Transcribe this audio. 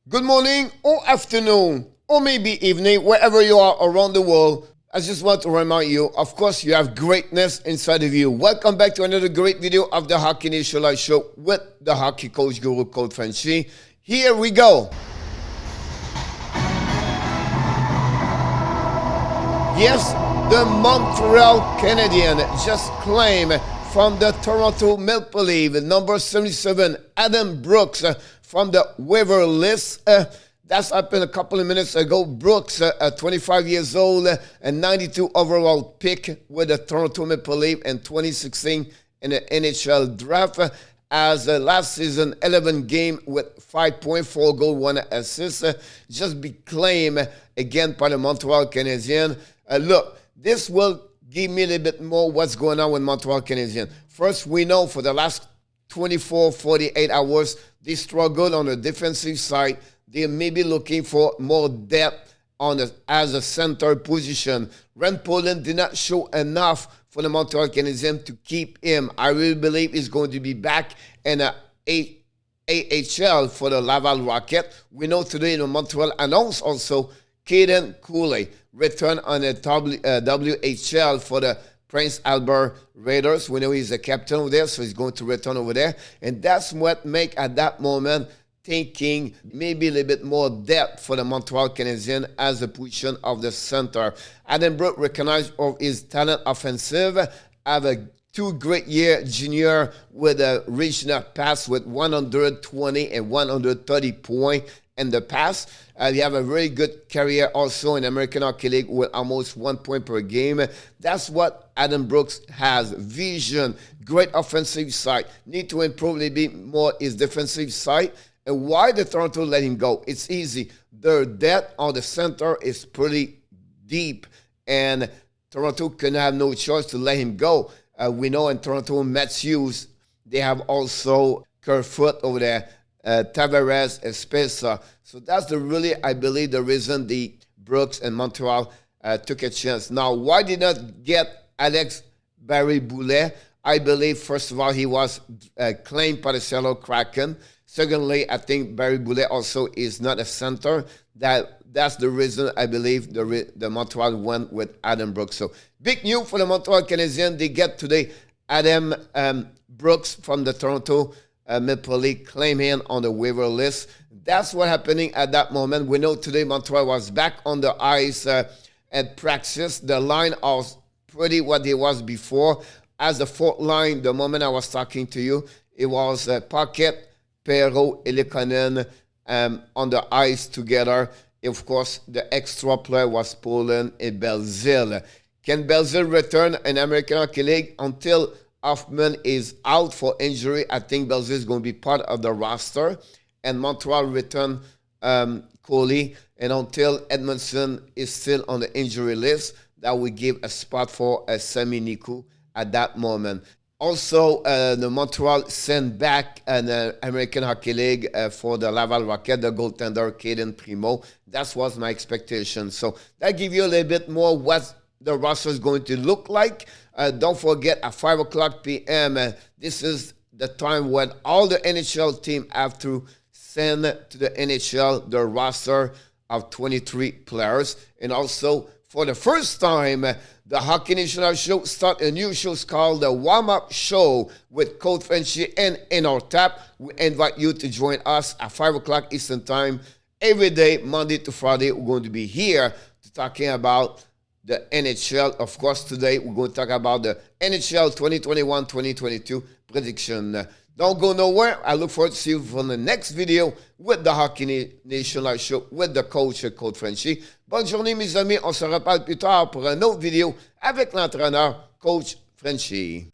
Good morning or afternoon or maybe evening, wherever you are around the world. I just want to remind you, of course, you have greatness inside of you. Welcome back to another great video of the Hockey Nation Live Show with the hockey coach guru, Coach Frenchy. Here we go. Yes, the Montreal Canadiens just claimed from the Toronto Maple Leafs, number 77, Adam Brooks, from the waiver list. That's happened a couple of minutes ago. Brooks, 25 years old, a 92 overall pick with the Toronto Maple Leafs in 2016 in the NHL draft. As last season, 11 game with 5.4 goal, 1 assist. Just be claimed again by the Montreal Canadiens. Look, this will give me a little bit more what's going on with Montreal Canadiens. First, we know for the last 24, 48 hours, they struggled on the defensive side. They may be looking for more depth as a center position. Rand Poland did not show enough for the Montreal Canadiens to keep him. I really believe he's going to be back in a AHL for the Laval Rocket. We know today the Montreal announced also Caden Cooley return on the WHL for the Prince Albert Raiders. We know he's a captain over there, so he's going to return over there. And that's what make at that moment thinking maybe a little bit more depth for the Montreal Canadiens as a position of the center. Adam Brooks recognized of his talent offensive, have a 2 great year junior with a regional pass with 120 and 130 points in the past. He have a very good career also in American Hockey League with almost 1 point per game. That's what Adam Brooks has. Vision, great offensive side. Need to improve a little bit more his defensive side. And why the Toronto let him go? It's easy. Their depth on the center is pretty deep, and Toronto can have no choice to let him go. We know in Toronto, Matthews, they have also Kerfoot over there, Tavares, Espesa. So that's I believe, the reason the Brooks and Montreal took a chance. Now, why did not get Alex Barré-Boulet? I believe, first of all, he was claimed by the Seattle Kraken. Secondly, I think Barré-Boulet also is not a center. That's the reason I believe the Montreal went with Adam Brooks. So big news for the Montreal Canadiens. They get today Adam Brooks from the Toronto Maple Leafs, claim him on the waiver list. That's what happening at that moment. We know today Montreal was back on the ice at practice. The line was pretty what it was before. As the fourth line, the moment I was talking to you, it was Pocket, Perrault, Elikonen on the ice together. Of course, the extra player was Poland and Belzile. Can Belzile return in American Hockey League until Hoffman is out for injury? I think Belzile is going to be part of the roster. And Montreal return Coley. And until Edmondson is still on the injury list, that will give a spot for Sami Niku at that moment. Also, the Montreal sent back an American Hockey League for the Laval Rocket, the goaltender Caden Primo. That was my expectation. So that gives you a little bit more what the roster is going to look like. Don't forget, at 5 o'clock p.m., this is the time when all the NHL teams have to send to the NHL the roster of 23 players. And also, for the first time, the Hockey Nation Live Show start a new show called the Warm-Up Show with Coach Frenchy and In Our Tap. We invite you to join us at 5 o'clock Eastern Time every day, Monday to Friday. We're going to be here to talking about the NHL. Of course, today we're going to talk about the NHL 2021-2022 prediction. Don't go nowhere. I look forward to see you for the next video with the Hockey Nation Live Show with the coach Frenchy. Bonne journée, mes amis. On se reparle plus tard pour une autre vidéo avec l'entraîneur, Coach Frenchy.